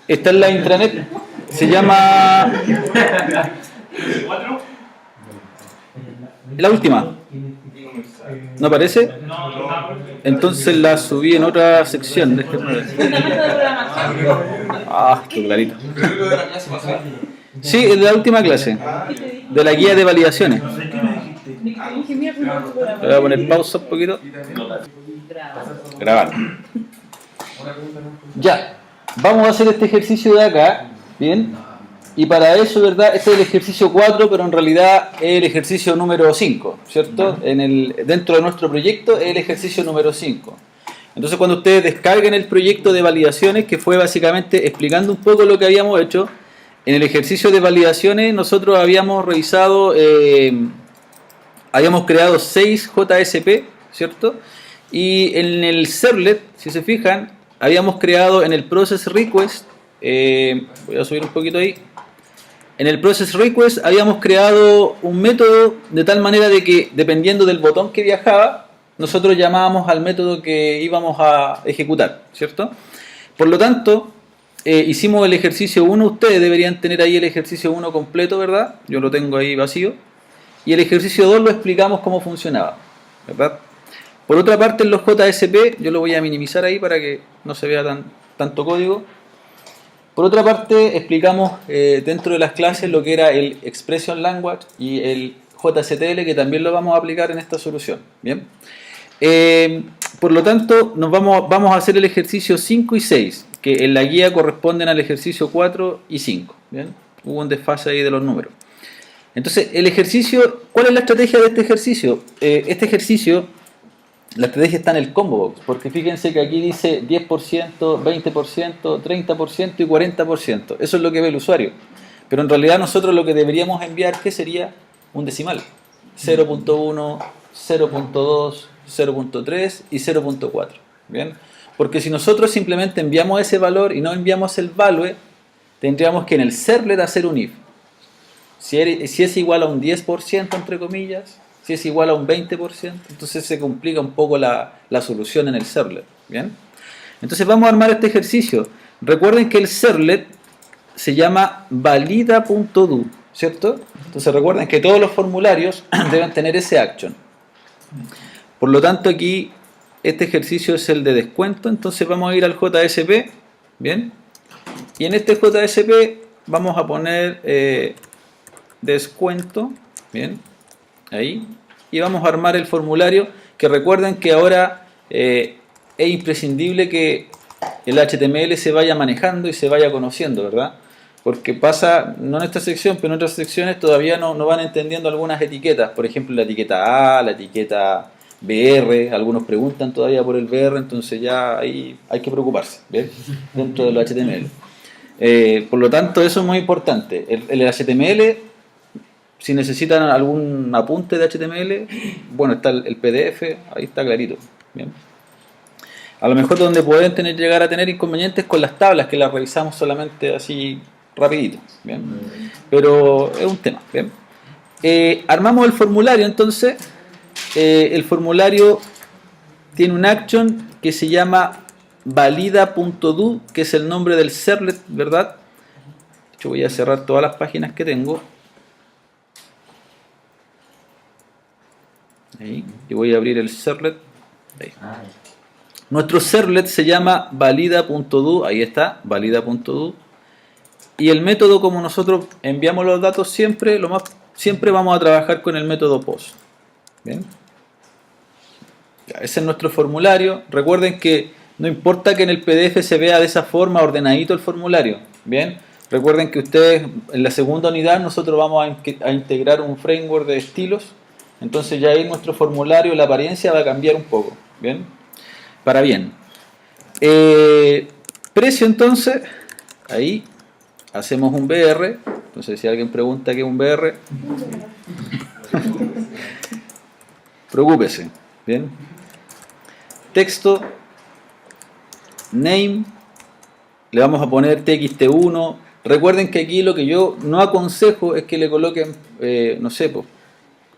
Está en la intranet. Se llama... La última. ¿No aparece? Entonces la subí en otra sección. Déjenme ver. Ah, qué clarito. Sí, es de la última clase. De la guía de validaciones. Le voy a poner pausa un poquito. Grabar. Ya. Vamos a hacer este ejercicio de acá. Bien. Y para eso, ¿verdad? Este es el ejercicio 4, pero en realidad es el ejercicio número 5, ¿cierto? Dentro de nuestro proyecto es el ejercicio número 5. Entonces, cuando ustedes descarguen el proyecto de validaciones, que fue básicamente explicando un poco lo que habíamos hecho, en el ejercicio de validaciones nosotros habíamos revisado, habíamos creado 6 JSP, ¿cierto? Y en el servlet, si se fijan, habíamos creado en el process request, voy a subir un poquito ahí. En el process request habíamos creado un método de tal manera de que, dependiendo del botón que viajaba, nosotros llamábamos al método que íbamos a ejecutar, ¿cierto? Por lo tanto, hicimos el ejercicio 1, ustedes deberían tener ahí el ejercicio 1 completo, ¿verdad? Yo lo tengo ahí vacío. Y el ejercicio 2 lo explicamos cómo funcionaba, ¿verdad? Por otra parte, en los JSP, yo lo voy a minimizar ahí para que no se vea tanto código. Por otra parte, explicamos dentro de las clases lo que era el Expression Language y el JCTL, que también lo vamos a aplicar en esta solución. Bien. Por lo tanto, vamos a hacer el ejercicio 5 y 6, que en la guía corresponden al ejercicio 4 y 5. Bien. Hubo un desfase ahí de los números. Entonces, el ejercicio, ¿cuál es la estrategia de este ejercicio? La estrategia está en el combo box, porque fíjense que aquí dice 10%, 20%, 30% y 40%. Eso es lo que ve el usuario. Pero en realidad nosotros lo que deberíamos enviar, ¿qué sería? Un decimal. 0.1, 0.2, 0.3 y 0.4. ¿Bien? Porque si nosotros simplemente enviamos ese valor y no enviamos el value, tendríamos que en el servlet hacer un if. Si es igual a un 10%, entre comillas, si es igual a un 20%, entonces se complica un poco la solución en el servlet. ¿Bien? Entonces vamos a armar este ejercicio. Recuerden que el servlet se llama valida.do, ¿cierto? Entonces recuerden que todos los formularios deben tener ese action. Por lo tanto, aquí este ejercicio es el de descuento, entonces vamos a ir al JSP. ¿Bien? Y en este JSP vamos a poner descuento. ¿Bien? Ahí. Y vamos a armar el formulario, que recuerden que ahora es imprescindible que el HTML se vaya manejando y se vaya conociendo, ¿verdad? Porque pasa, no en esta sección, pero en otras secciones todavía no van entendiendo algunas etiquetas. Por ejemplo, la etiqueta A, la etiqueta BR, algunos preguntan todavía por el BR, entonces ya ahí hay que preocuparse, ¿ves? Dentro de lo HTML. Por lo tanto, eso es muy importante. El HTML... Si necesitan algún apunte de HTML, bueno, está el PDF, ahí está clarito. Bien. A lo mejor donde pueden llegar a tener inconvenientes con las tablas, que las revisamos solamente así rapidito. Bien. Pero es un tema. Bien. Armamos el formulario, entonces. El formulario tiene un action que se llama valida.do, que es el nombre del servlet, ¿verdad? Yo voy a cerrar todas las páginas que tengo. Ahí. Y voy a abrir el servlet. Ahí. Nuestro servlet se llama valida.do. Ahí está, valida.do. Y el método, como nosotros enviamos los datos siempre, siempre vamos a trabajar con el método post. ¿Bien? Ya, ese es nuestro formulario. Recuerden que no importa que en el PDF se vea de esa forma ordenadito el formulario. Bien. Recuerden que ustedes en la segunda unidad nosotros vamos a integrar un framework de estilos. Entonces ya ahí nuestro formulario, la apariencia va a cambiar un poco. ¿Bien? Para bien. Precio entonces, ahí hacemos un BR. Entonces si alguien pregunta qué es un BR, preocúpese. ¿Bien? Texto, name, le vamos a poner txt1. Recuerden que aquí lo que yo no aconsejo es que le coloquen, no sé, pues,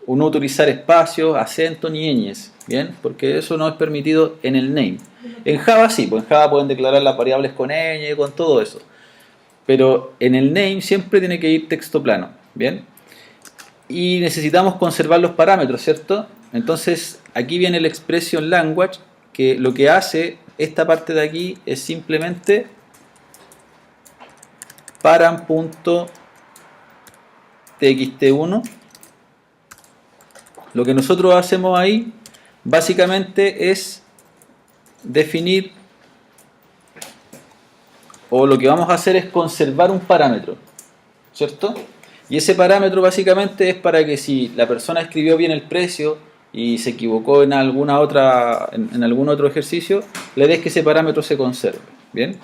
no utilizar espacios, acentos ni ñes, ¿bien? Porque eso no es permitido en el name. En Java sí, pues en Java pueden declarar las variables con ñ, con todo eso. pero en el name siempre tiene que ir texto plano, ¿bien? Y necesitamos conservar los parámetros, ¿cierto? Entonces aquí viene el expression language, que lo que hace esta parte de aquí es simplemente param.txt1. Lo que nosotros hacemos ahí básicamente es definir, o lo que vamos a hacer es conservar un parámetro, ¿cierto? Y ese parámetro básicamente es para que si la persona escribió bien el precio y se equivocó en alguna otra, en algún otro ejercicio, le des que ese parámetro se conserve, ¿bien?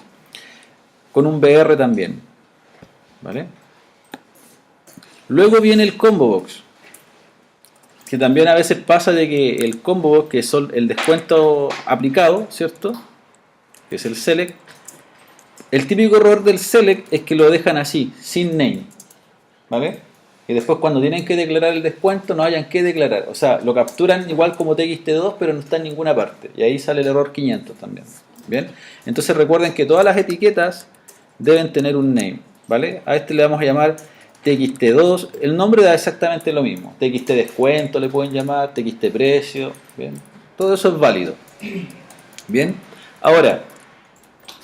Con un BR también, ¿vale? Luego viene el combo box, que también a veces pasa de que el combo box, que es el descuento aplicado, ¿cierto? Que es el select. El típico error del select es que lo dejan así, sin name, ¿vale? Y después cuando tienen que declarar el descuento no hayan que declarar. O sea, lo capturan igual como txt2, pero no está en ninguna parte. Y ahí sale el error 500 también. ¿Bien? Entonces recuerden que todas las etiquetas deben tener un name, ¿vale? A este le vamos a llamar txt2. El nombre da exactamente lo mismo. Txt descuento le pueden llamar, txt precio. ¿Bien? Todo eso es válido. ¿Bien? Ahora,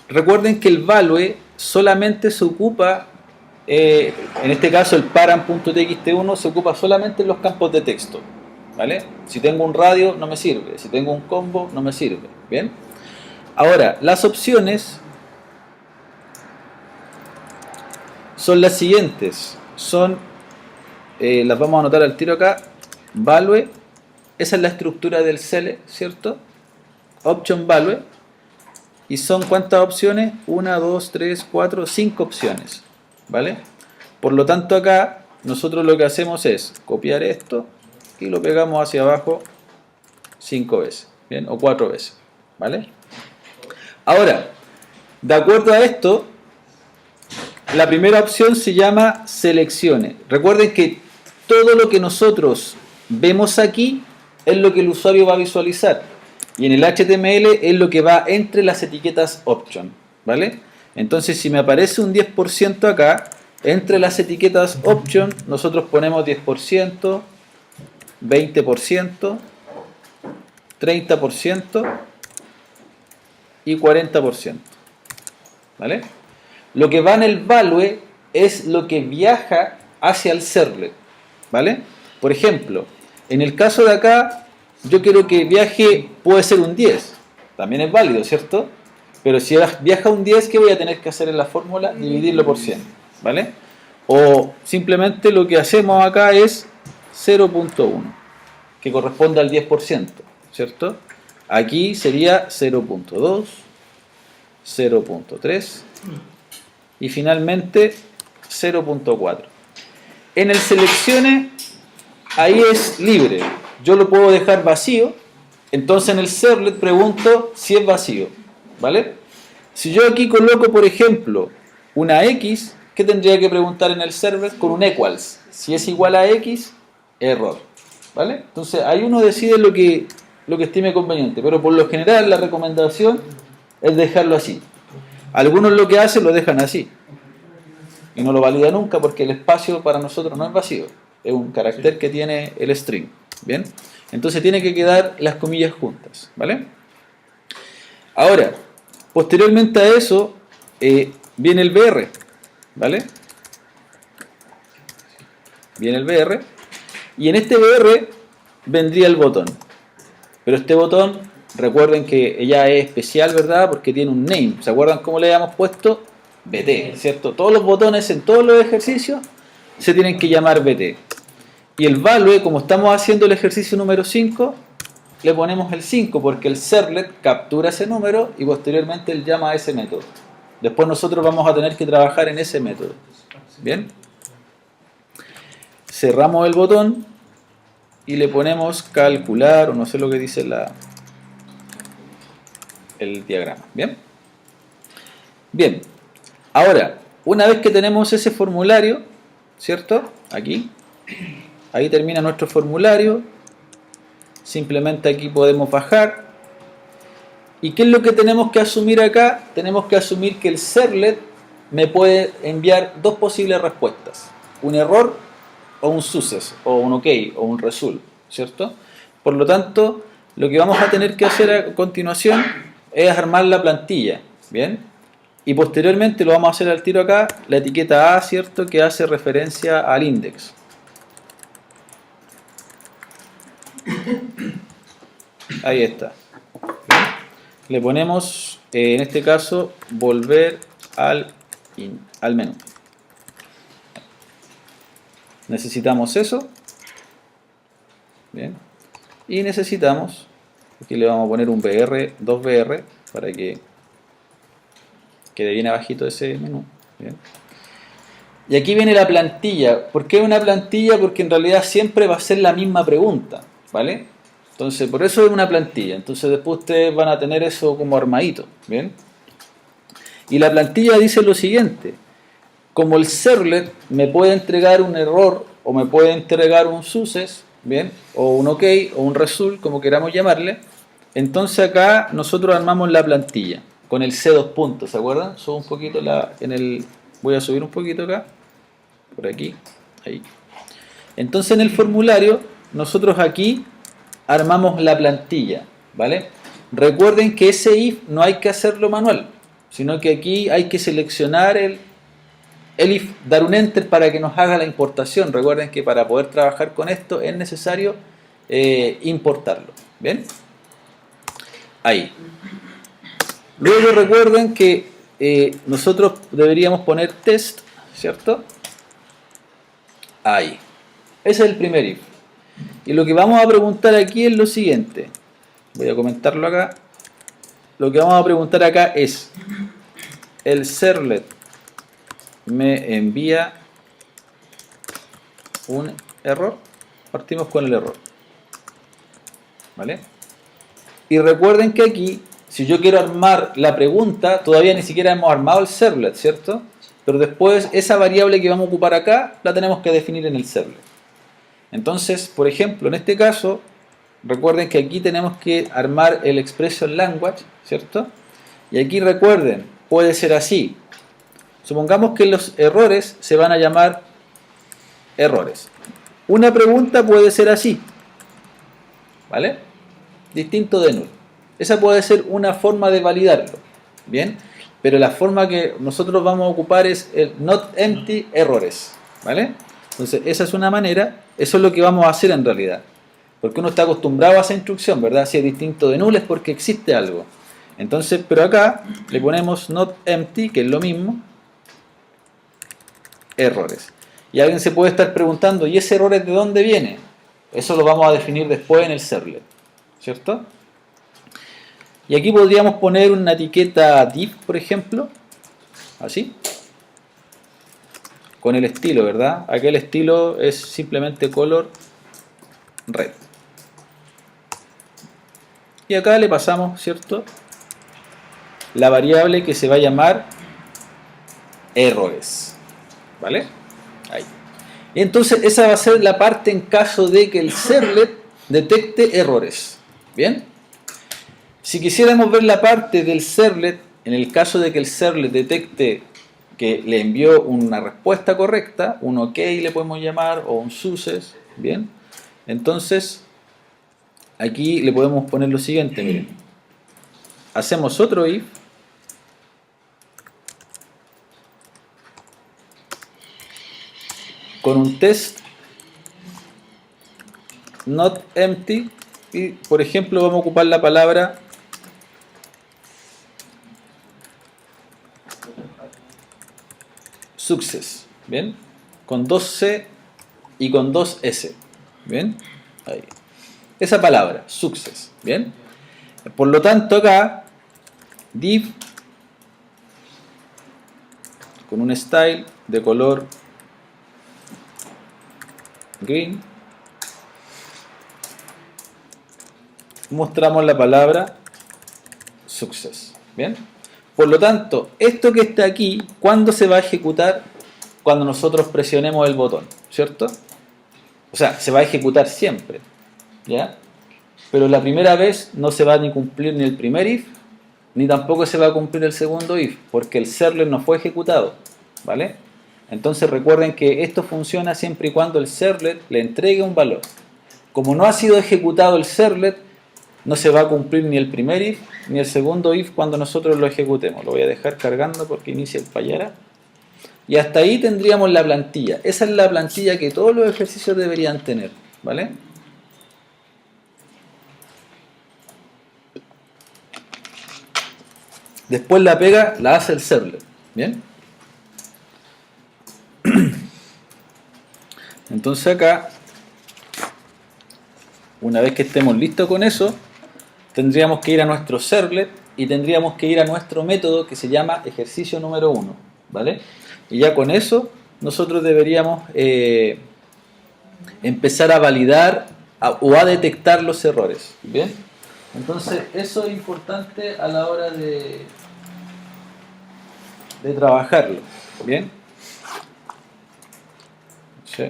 recuerden que el value solamente se ocupa, en este caso el param.txt1 se ocupa solamente en los campos de texto, ¿vale? Si tengo un radio no me sirve, si tengo un combo no me sirve, ¿bien? Ahora, las opciones son las siguientes, las vamos a anotar al tiro acá. Value, esa es la estructura del select, ¿cierto? Option value. ¿Y son cuántas opciones? 1, 2, 3, 4, 5 opciones, ¿vale? Por lo tanto acá nosotros lo que hacemos es copiar esto y lo pegamos hacia abajo 5 veces, ¿bien? O 4 veces, ¿vale? Ahora, de acuerdo a esto, la primera opción se llama selecciones. Recuerden que todo lo que nosotros vemos aquí es lo que el usuario va a visualizar. Y en el HTML es lo que va entre las etiquetas option, ¿vale? Entonces si me aparece un 10% acá, entre las etiquetas option nosotros ponemos 10%, 20%, 30% y 40%, ¿vale? Lo que va en el value es lo que viaja hacia el servlet, ¿vale? Por ejemplo, en el caso de acá, yo quiero que viaje, puede ser un 10, también es válido, ¿cierto? Pero si viaja un 10, ¿qué voy a tener que hacer en la fórmula? Dividirlo por 100, ¿vale? O simplemente lo que hacemos acá es 0.1, que corresponde al 10%, ¿cierto? Aquí sería 0.2, 0.3 y finalmente 0.4. En el seleccione, ahí es libre. Yo lo puedo dejar vacío, entonces en el servlet pregunto si es vacío, ¿vale? Si yo aquí coloco, por ejemplo, una X, ¿qué tendría que preguntar en el servlet? Con un equals. Si es igual a X, error, ¿vale? Entonces ahí uno decide lo que estime conveniente, pero por lo general la recomendación es dejarlo así. Algunos lo que hacen lo dejan así y no lo validan nunca porque el espacio para nosotros no es vacío, es un carácter que tiene el string. Bien, entonces tiene que quedar las comillas juntas, ¿vale? Ahora, posteriormente a eso viene el BR, ¿vale? Viene el BR y en este BR vendría el botón, pero este botón, recuerden que ya es especial, ¿verdad? Porque tiene un name. ¿Se acuerdan cómo le habíamos puesto? BT, ¿cierto? Todos los botones en todos los ejercicios se tienen que llamar BT. Y el value, como estamos haciendo el ejercicio número 5, le ponemos el 5 porque el servlet captura ese número y posteriormente él llama a ese método. Después nosotros vamos a tener que trabajar en ese método. ¿Bien? Cerramos el botón y le ponemos calcular, o no sé lo que dice el diagrama. ¿Bien? Bien. Ahora, una vez que tenemos ese formulario, ¿cierto? Aquí. Ahí termina nuestro formulario. Simplemente aquí podemos bajar. ¿Y qué es lo que tenemos que asumir acá? Tenemos que asumir que el servlet me puede enviar dos posibles respuestas, un error o un success, o un ok, o un result, ¿cierto? Por lo tanto, lo que vamos a tener que hacer a continuación es armar la plantilla, ¿bien? Y posteriormente lo vamos a hacer al tiro acá, la etiqueta A, ¿cierto? Que hace referencia al index. Ahí está. Le ponemos, en este caso, volver al menú. Necesitamos eso. Bien. Y necesitamos, aquí le vamos a poner un BR, 2BR, para que quede bien abajito ese menú. Bien. Y aquí viene la plantilla. ¿Por qué una plantilla? Porque en realidad siempre va a ser la misma pregunta, ¿vale? Entonces, por eso es una plantilla. Entonces después ustedes van a tener eso como armadito, ¿bien? Y la plantilla dice lo siguiente: como el servlet me puede entregar un error o me puede entregar un success, ¿bien? O un ok o un result, como queramos llamarle. Entonces acá nosotros armamos la plantilla con el C2 puntos, ¿se acuerdan? Subo un poquito voy a subir un poquito acá, por aquí, ahí. Entonces en el formulario nosotros aquí armamos la plantilla, ¿vale? Recuerden que ese if no hay que hacerlo manual, sino que aquí hay que seleccionar el if, dar un enter para que nos haga la importación. Recuerden que para poder trabajar con esto es necesario importarlo, ¿bien? Ahí. Luego recuerden que nosotros deberíamos poner test, ¿cierto? Ahí. Ese es el primer if. Y lo que vamos a preguntar aquí es lo siguiente. Voy a comentarlo acá. Lo que vamos a preguntar acá es: el servlet me envía un error. Partimos con el error, ¿vale? Y recuerden que aquí, si yo quiero armar la pregunta, todavía ni siquiera hemos armado el servlet, ¿cierto? Pero después esa variable que vamos a ocupar acá la tenemos que definir en el servlet. Entonces, por ejemplo, en este caso, recuerden que aquí tenemos que armar el expression language, ¿cierto? Y aquí recuerden, puede ser así. Supongamos que los errores se van a llamar errores. Una pregunta puede ser así, ¿vale? Distinto de null. Esa puede ser una forma de validarlo, ¿bien? Pero la forma que nosotros vamos a ocupar es el not empty errores, ¿vale? Entonces esa es una manera, eso es lo que vamos a hacer en realidad. Porque uno está acostumbrado a esa instrucción, ¿verdad? Si es distinto de null es porque existe algo. Entonces, pero acá le ponemos not empty, que es lo mismo, errores. Y alguien se puede estar preguntando, ¿y ese error es de dónde viene? Eso lo vamos a definir después en el servlet, ¿cierto? Y aquí podríamos poner una etiqueta div, por ejemplo, así, con el estilo, ¿verdad? Aquí el estilo es simplemente color red. Y acá le pasamos, ¿cierto?, la variable que se va a llamar errores, ¿vale? Ahí. Y entonces esa va a ser la parte en caso de que el servlet detecte errores, ¿bien? Si quisiéramos ver la parte del servlet, en el caso de que el servlet detecte que le envió una respuesta correcta, un ok le podemos llamar, o un success, ¿bien? Entonces, aquí le podemos poner lo siguiente, miren. Hacemos otro if, con un test not empty, y por ejemplo vamos a ocupar la palabra success, ¿bien? Con 2C y con 2S, ¿bien? Ahí. Esa palabra, success, ¿bien? Por lo tanto acá, div con un style de color green, mostramos la palabra success, ¿bien? Por lo tanto, esto que está aquí, ¿cuándo se va a ejecutar? Cuando nosotros presionemos el botón, ¿cierto? O sea, se va a ejecutar siempre, ¿ya? Pero la primera vez no se va a ni cumplir ni el primer if, ni tampoco se va a cumplir el segundo if, porque el servlet no fue ejecutado, ¿vale? Entonces recuerden que esto funciona siempre y cuando el servlet le entregue un valor. Como no ha sido ejecutado el servlet, no se va a cumplir ni el primer if ni el segundo if cuando nosotros lo ejecutemos. Lo voy a dejar cargando porque inicia el fallara. Y hasta ahí tendríamos la plantilla. Esa es la plantilla que todos los ejercicios deberían tener, ¿vale? Después la pega la hace el servlet, ¿bien? Entonces acá, una vez que estemos listos con eso, tendríamos que ir a nuestro servlet y tendríamos que ir a nuestro método que se llama ejercicio número 1, ¿vale? Y ya con eso nosotros deberíamos empezar a validar o a detectar los errores, ¿bien? Entonces eso es importante a la hora de trabajarlo, ¿bien? Sí.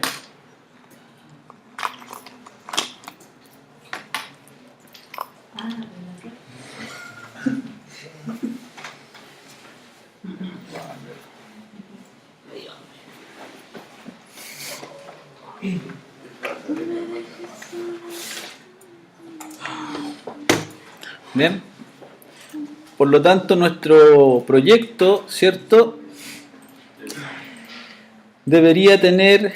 Bien. Por lo tanto, nuestro proyecto, ¿cierto?, debería tener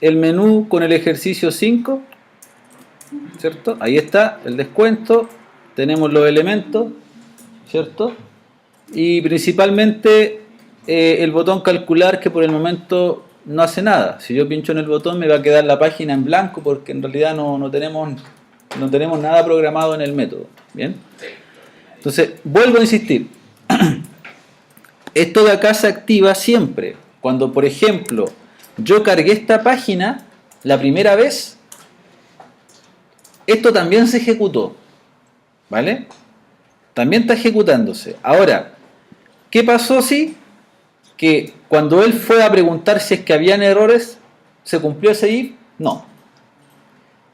el menú con el ejercicio 5, ¿cierto? Ahí está el descuento, tenemos los elementos, ¿cierto? Y principalmente el botón calcular, que por el momento no hace nada. Si yo pincho en el botón me va a quedar la página en blanco porque en realidad no tenemos nada programado en el método, ¿bien? Entonces, vuelvo a insistir. Esto de acá se activa siempre. Cuando, por ejemplo, yo cargué esta página la primera vez, esto también se ejecutó, ¿vale? También está ejecutándose. Ahora, ¿qué pasó si? Que cuando él fue a preguntar si es que habían errores, ¿se cumplió ese if? No.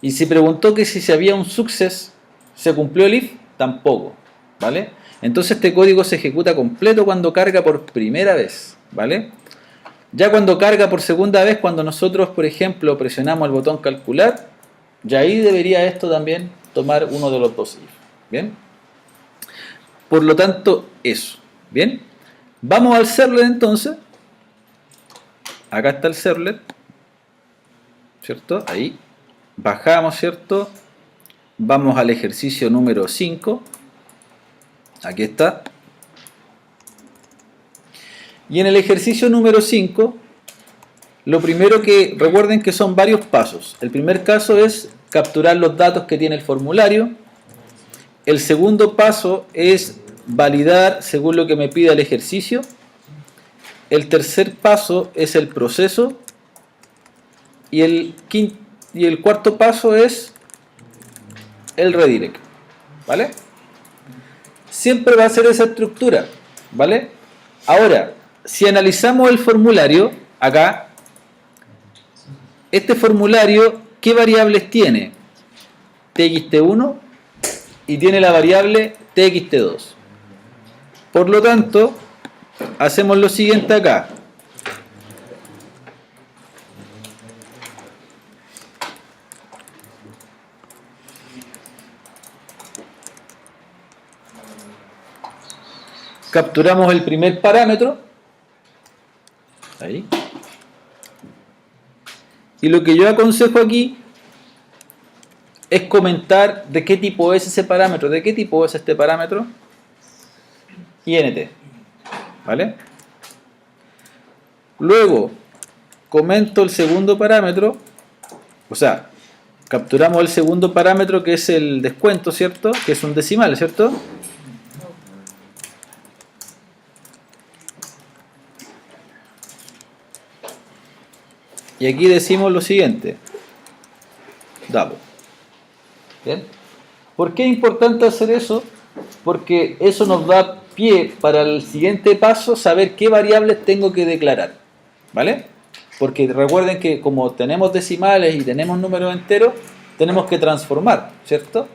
Y si preguntó que si había un success, ¿se cumplió el if? Tampoco, ¿vale? Entonces este código se ejecuta completo cuando carga por primera vez, ¿vale? Ya cuando carga por segunda vez, cuando nosotros, por ejemplo, presionamos el botón calcular, ya ahí debería esto también tomar uno de los dos if, ¿bien? Por lo tanto, eso, ¿bien? Vamos al servlet entonces. Acá está el servlet, ¿cierto? Ahí. Bajamos, ¿cierto? Vamos al ejercicio número 5. Aquí está. Y en el ejercicio número 5, lo primero que recuerden que son varios pasos. El primer caso es capturar los datos que tiene el formulario. El segundo paso es validar según lo que me pida el ejercicio. El tercer paso es el proceso. Y el cuarto paso es el redirect, ¿vale? Siempre va a ser esa estructura, ¿vale? Ahora, si analizamos el formulario, acá, este formulario, ¿qué variables tiene? txt1 y tiene la variable txt2. Por lo tanto, hacemos lo siguiente acá. Capturamos el primer parámetro. Ahí. Y lo que yo aconsejo aquí es comentar de qué tipo es ese parámetro, de qué tipo es este parámetro. INT. ¿Vale? Luego comento el segundo parámetro. O sea, capturamos el segundo parámetro que es el descuento, ¿cierto? Que es un decimal, ¿cierto? Y aquí decimos lo siguiente. Double. ¿Bien? ¿Por qué es importante hacer eso? Porque eso nos da pie para el siguiente paso, saber qué variables tengo que declarar. ¿Vale? Porque recuerden que como tenemos decimales y tenemos números enteros, tenemos que transformar, ¿cierto?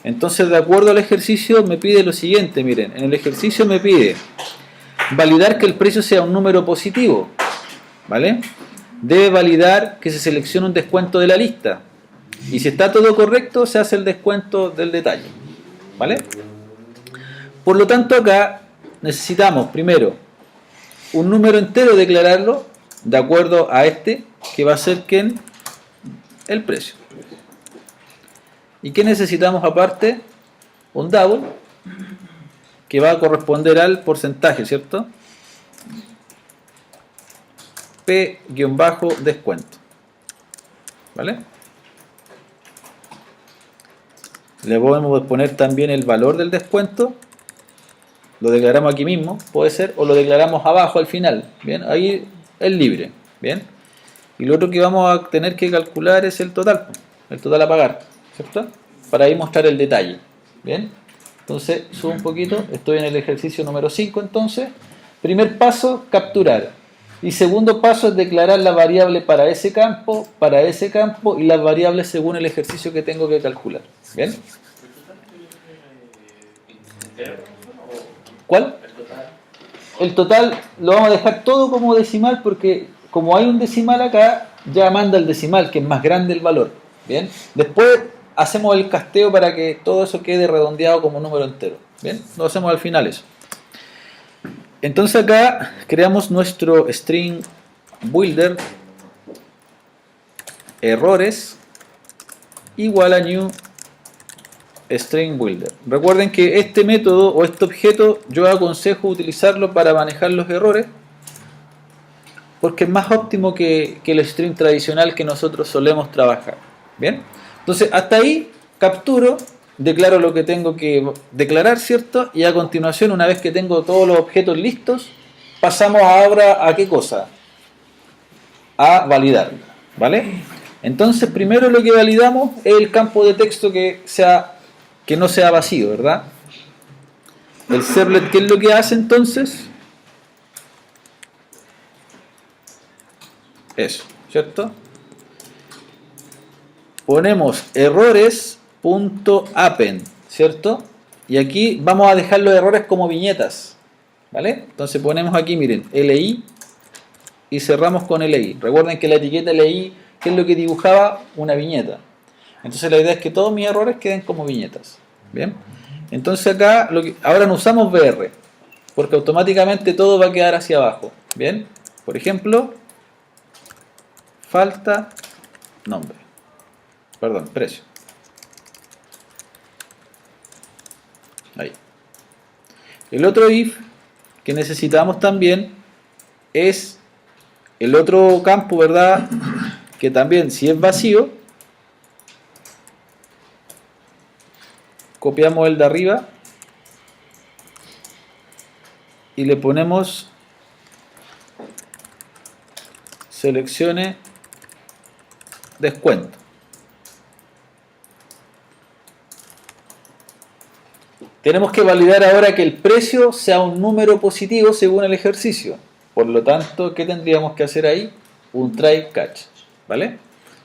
Entonces, de acuerdo al ejercicio, me pide lo siguiente, miren, en el ejercicio me pide validar que el precio sea un número positivo, ¿vale? Debe validar que se seleccione un descuento de la lista. Y si está todo correcto, se hace el descuento del detalle, ¿vale? Por lo tanto, acá necesitamos primero un número entero, declararlo de acuerdo a este, que va a ser ¿quién? El precio. ¿Y qué necesitamos aparte? Un double, que va a corresponder al porcentaje, ¿cierto? P-descuento. ¿Vale? Le podemos poner también el valor del descuento. Lo declaramos aquí mismo, puede ser, o lo declaramos abajo al final. Bien, ahí es libre. Bien. Y lo otro que vamos a tener que calcular es el total a pagar, ¿cierto? Para ahí mostrar el detalle. Bien. Entonces, subo un poquito, estoy en el ejercicio número 5 entonces. Primer paso, capturar. Y segundo paso es declarar la variable para ese campo y las variables según el ejercicio que tengo que calcular. ¿Bien? ¿Cuál? El total lo vamos a dejar todo como decimal porque como hay un decimal acá, ya manda el decimal, que es más grande el valor. ¿Bien? Después hacemos el casteo para que todo eso quede redondeado como número entero. ¿Bien? Lo hacemos al final eso. Entonces acá creamos nuestro string builder errores igual a new string builder. Recuerden que este método o este objeto yo aconsejo utilizarlo para manejar los errores porque es más óptimo que el string tradicional que nosotros solemos trabajar. Bien, entonces hasta ahí capturo, declaro lo que tengo que declarar, ¿cierto? Y a continuación, una vez que tengo todos los objetos listos, pasamos ahora a ¿qué cosa? A validar, ¿vale? Entonces primero lo que validamos es el campo de texto que no sea vacío, ¿verdad? El servlet, ¿qué es lo que hace entonces? Eso, ¿cierto? Ponemos errores.append, ¿cierto? Y aquí vamos a dejar los errores como viñetas, ¿vale? Entonces ponemos aquí, miren, LI y cerramos con LI. Recuerden que la etiqueta LI, ¿qué es lo que dibujaba? Una viñeta. Entonces la idea es que todos mis errores queden como viñetas. ¿Bien? Entonces acá, ahora no usamos BR, porque automáticamente todo va a quedar hacia abajo. ¿Bien? Por ejemplo, falta nombre. Perdón, precio. Ahí. El otro if que necesitamos también es el otro campo, ¿verdad? Que también, si es vacío, copiamos el de arriba y le ponemos seleccione descuento. Tenemos que validar ahora que el precio sea un número positivo según el ejercicio. Por lo tanto, ¿qué tendríamos que hacer ahí? Un try catch, ¿vale?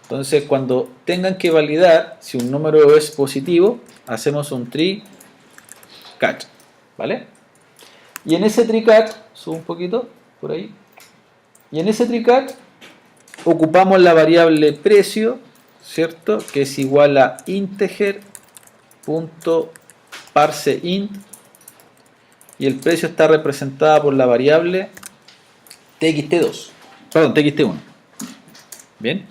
Entonces, cuando tengan que validar si un número es positivo, hacemos un try catch, ¿vale? Y en ese try catch, subo un poquito por ahí, y en ese try catch ocupamos la variable precio, ¿cierto? Que es igual a integer.parseInt y el precio está representada por la variable txt2, perdón, txt1. Bien.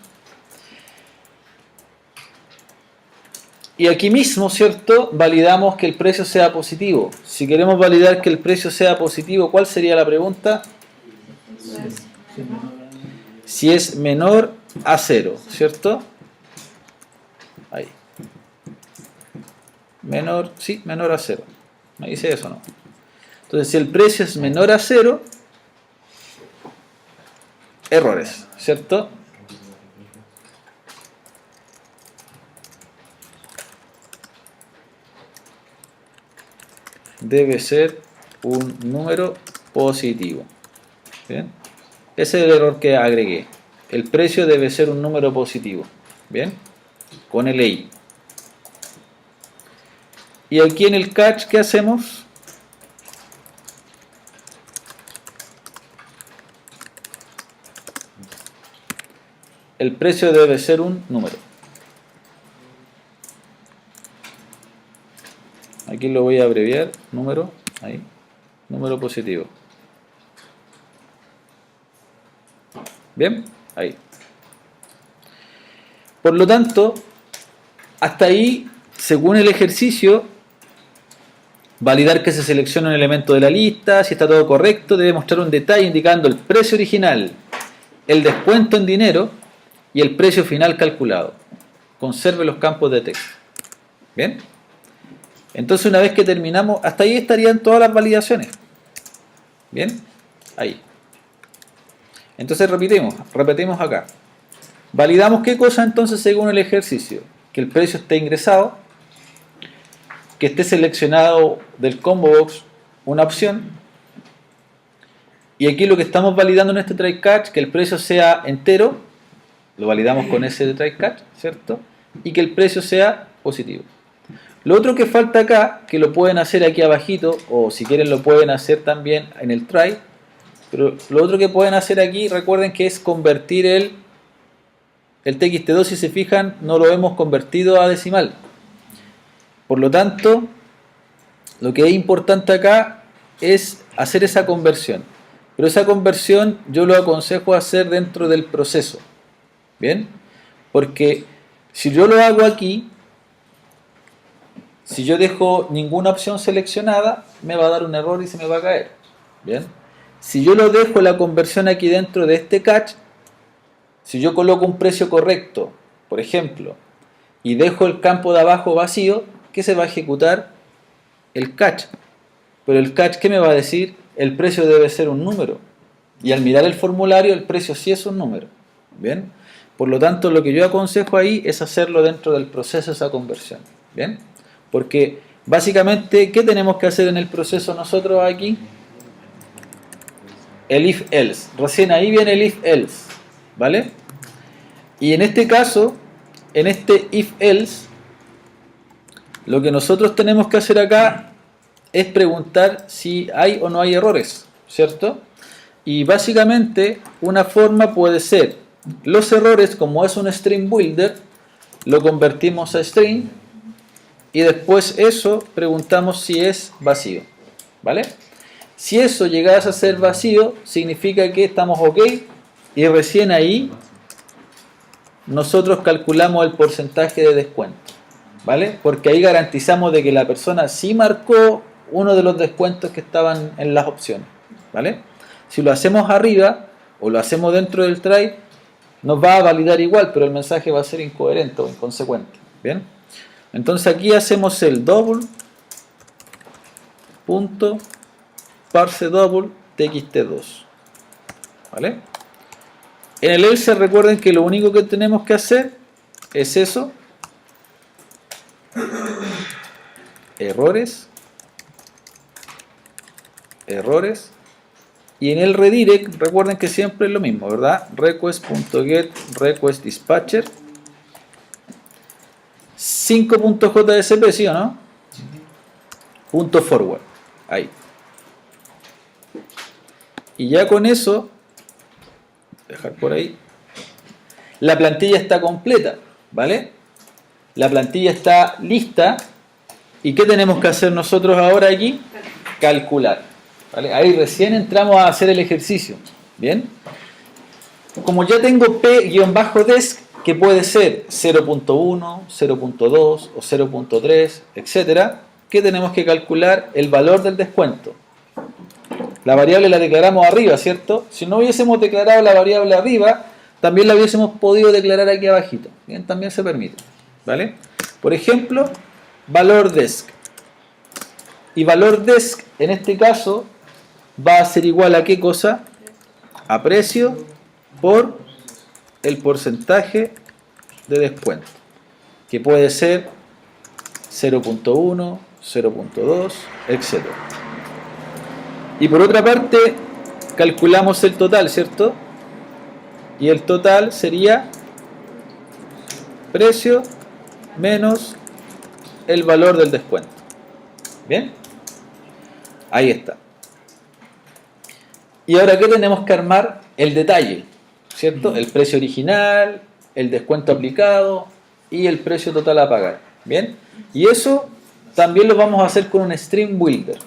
Y aquí mismo, ¿cierto? Validamos que el precio sea positivo. Si queremos validar que el precio sea positivo, ¿cuál sería la pregunta? Si es menor a 0, ¿cierto? Ahí. Menor, sí, menor a 0. ¿Me dice eso o no? Entonces, si el precio es menor a 0, errores, ¿cierto? Debe ser un número positivo. ¿Bien? Ese es el error que agregué. El precio debe ser un número positivo. ¿Bien? Con LI. Y aquí en el catch, ¿qué hacemos? El precio debe ser un número. Aquí lo voy a abreviar, número, ahí, número positivo. Bien, ahí. Por lo tanto, hasta ahí, según el ejercicio, validar que se selecciona un elemento de la lista, si está todo correcto, debe mostrar un detalle indicando el precio original, el descuento en dinero y el precio final calculado. Conserve los campos de texto. ¿Bien? Entonces, una vez que terminamos, hasta ahí estarían todas las validaciones. ¿Bien? Ahí. Entonces repetimos acá. Validamos qué cosa entonces según el ejercicio. Que el precio esté ingresado, que esté seleccionado del combo box una opción, y aquí lo que estamos validando en este try catch, que el precio sea entero, lo validamos con ese try catch, ¿cierto? Y que el precio sea positivo. Lo otro que falta acá, que lo pueden hacer aquí abajito, o si quieren lo pueden hacer también en el try, pero lo otro que pueden hacer aquí, recuerden que es convertir el TXT2, si se fijan, no lo hemos convertido a decimal. Por lo tanto, lo que es importante acá es hacer esa conversión. Pero esa conversión yo lo aconsejo hacer dentro del proceso. ¿Bien? Porque si yo lo hago aquí, si yo dejo ninguna opción seleccionada, me va a dar un error y se me va a caer. ¿Bien? Si yo lo dejo la conversión aquí dentro de este catch, si yo coloco un precio correcto, por ejemplo, y dejo el campo de abajo vacío, ¿qué se va a ejecutar? El catch. Pero el catch, ¿qué me va a decir? El precio debe ser un número. Y al mirar el formulario, el precio sí es un número. ¿Bien? Por lo tanto, lo que yo aconsejo ahí es hacerlo dentro del proceso esa conversión. ¿Bien? Porque básicamente, ¿qué tenemos que hacer en el proceso nosotros aquí? El if-else. Recién ahí viene el if-else. ¿Vale? Y en este caso, en este if-else, lo que nosotros tenemos que hacer acá es preguntar si hay o no hay errores, ¿cierto? Y básicamente una forma puede ser, los errores, como es un string builder, lo convertimos a string y después eso preguntamos si es vacío, ¿vale? Si eso llegase a ser vacío, significa que estamos ok y recién ahí nosotros calculamos el porcentaje de descuento, ¿vale? Porque ahí garantizamos de que la persona sí marcó uno de los descuentos que estaban en las opciones, ¿vale? Si lo hacemos arriba o lo hacemos dentro del try, nos va a validar igual, pero el mensaje va a ser incoherente o inconsecuente, ¿bien? Entonces aquí hacemos el double punto parse double txt2, ¿vale? En el else recuerden que lo único que tenemos que hacer es eso, errores, y en el redirect recuerden que siempre es lo mismo, ¿verdad? Request.get request dispatcher 5.jsp, ¿sí o no? Punto forward, ahí. Y ya con eso, dejar por ahí, la plantilla está completa, ¿vale? La plantilla está lista. ¿Y qué tenemos que hacer nosotros ahora aquí? Calcular, ¿vale? Ahí recién entramos a hacer el ejercicio, ¿bien? Como ya tengo p-desc, que puede ser 0.1, 0.2 o 0.3, etcétera, ¿qué tenemos que calcular? El valor del descuento. La variable la declaramos arriba, ¿cierto? Si no hubiésemos declarado la variable arriba, también la hubiésemos podido declarar aquí abajito. Bien, también se permite, ¿vale? Por ejemplo, valor desc. Y valor desc, en este caso, va a ser igual a ¿qué cosa? A precio por el porcentaje de descuento, que puede ser 0.1, 0.2, etc. Y por otra parte, calculamos el total, ¿cierto? Y el total sería precio menos el valor del descuento, ¿Bien? Ahí está. Y ahora, ¿qué tenemos que armar? El detalle, ¿cierto? El precio original, el descuento aplicado y el precio total a pagar. ¿Bien? Y eso también lo vamos a hacer con un Stream Builder,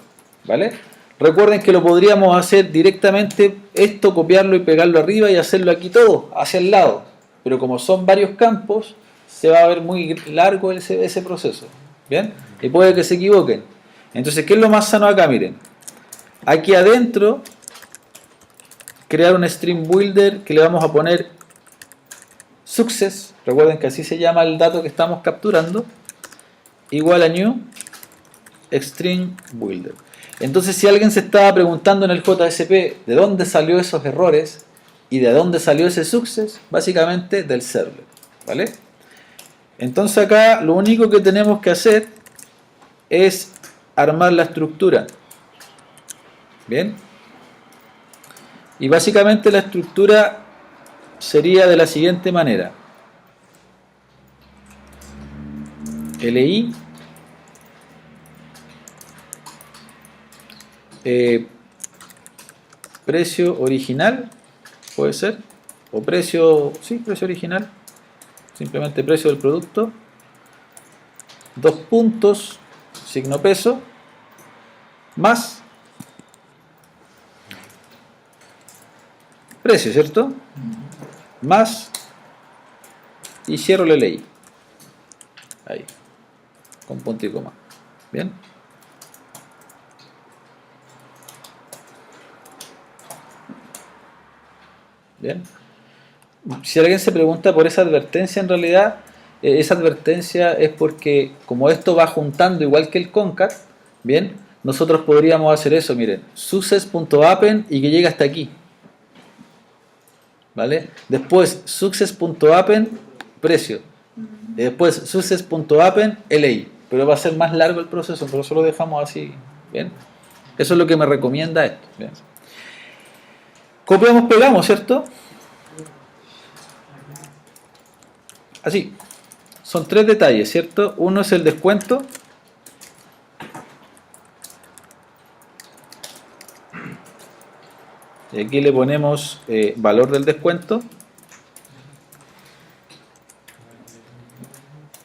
¿vale? Recuerden que lo podríamos hacer directamente, esto, copiarlo y pegarlo arriba y hacerlo aquí todo, hacia el lado. Pero como son varios campos, se va a ver muy largo ese proceso. ¿Bien? Y puede que se equivoquen. Entonces, ¿qué es lo más sano acá? Miren. Aquí adentro, crear un Stream Builder que le vamos a poner success. Recuerden que así se llama el dato que estamos capturando. Igual a new Stream Builder. Entonces, si alguien se estaba preguntando en el JSP de dónde salió esos errores y de dónde salió ese success, básicamente del server, ¿vale? Entonces acá lo único que tenemos que hacer es armar la estructura. Bien. Y básicamente la estructura sería de la siguiente manera. LI precio original, puede ser, o precio, sí, precio original, simplemente precio del producto, 2 puntos, signo peso, más precio, ¿cierto? Más, y cierro la ley, ahí, con punto y coma. Bien. Bien. Si alguien se pregunta por esa advertencia, en realidad esa advertencia es porque como esto va juntando igual que el concat, bien, nosotros podríamos hacer eso, miren, success.append y que llegue hasta aquí, ¿vale? Después success.append precio, y después success.append LI, pero va a ser más largo el proceso, por eso lo dejamos así, ¿bien? Eso es lo que me recomienda esto, ¿bien? Copiamos, pegamos, ¿cierto? Así. Son 3 detalles, ¿cierto? Uno es el descuento. Y aquí le ponemos valor del descuento.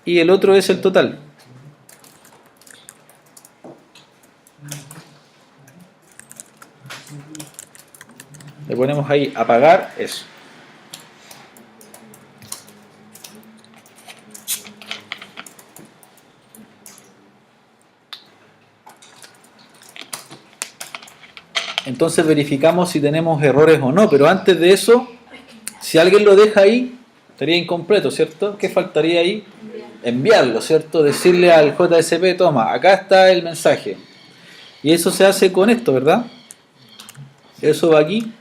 Y el otro es el total. Le ponemos ahí a pagar eso. Entonces verificamos si tenemos errores o no, pero antes de eso, si alguien lo deja ahí, estaría incompleto, ¿cierto? ¿Qué faltaría ahí? Enviarlo, ¿cierto? Decirle al JSP, toma, acá está el mensaje. Y eso se hace con esto, ¿verdad? Eso va aquí.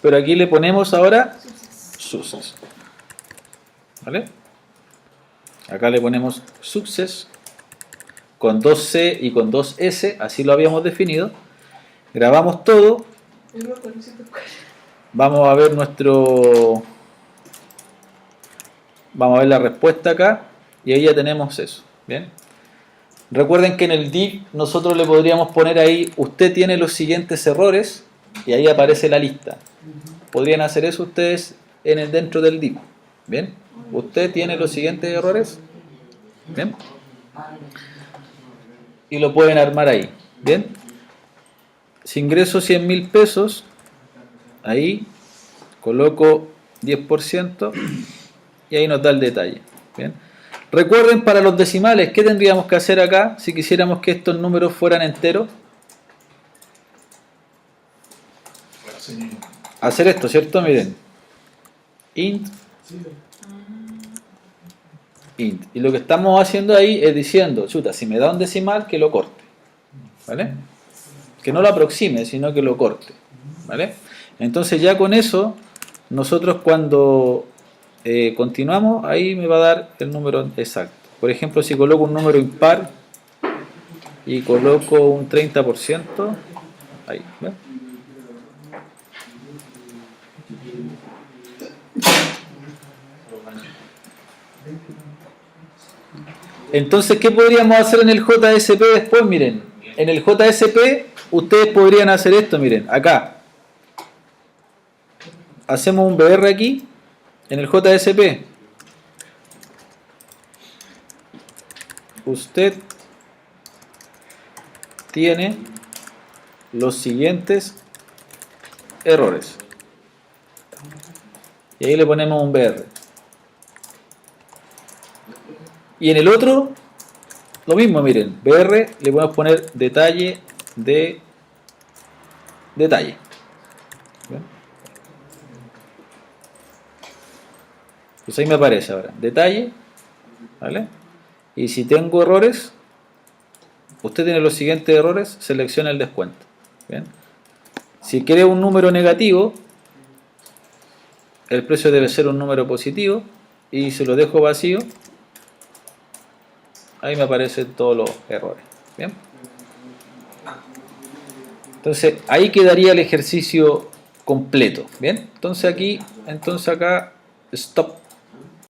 Pero aquí le ponemos ahora success. ¿Vale? Acá le ponemos success con 2C y con 2S, así lo habíamos definido. Grabamos todo. Vamos a ver vamos a ver la respuesta acá y ahí ya tenemos eso. Bien. Recuerden que en el div nosotros le podríamos poner ahí, usted tiene los siguientes errores y ahí aparece la lista. Podrían hacer eso ustedes dentro del div. Bien. Usted tiene los siguientes errores. Bien. Y lo pueden armar ahí. Bien. Si ingreso 100.000 pesos, ahí coloco 10% y ahí nos da el detalle. Bien. Recuerden, para los decimales, ¿qué tendríamos que hacer acá si quisiéramos que estos números fueran enteros? Hacer esto, ¿cierto? Miren. Int. Int. Y lo que estamos haciendo ahí es diciendo, chuta, si me da un decimal, que lo corte. ¿Vale? Que no lo aproxime, sino que lo corte. ¿Vale? Entonces ya con eso, nosotros cuando continuamos, ahí me va a dar el número exacto. Por ejemplo, si coloco un número impar y coloco un 30%, ahí, ¿ven? Entonces, ¿qué podríamos hacer en el JSP después? Miren, en el JSP ustedes podrían hacer esto, miren, acá. Hacemos un BR aquí, en el JSP. Usted tiene los siguientes errores. Y ahí le ponemos un BR. Y en el otro, lo mismo, miren, BR, le podemos poner detalle de detalle. ¿Ven? Pues ahí me aparece ahora, detalle, ¿vale? Y si tengo errores, usted tiene los siguientes errores, selecciona el descuento. ¿Bien? Si quiere un número negativo, el precio debe ser un número positivo, y si lo dejo vacío, ahí me aparecen todos los errores. ¿Bien? Entonces ahí quedaría el ejercicio completo. ¿Bien? Entonces acá, stop.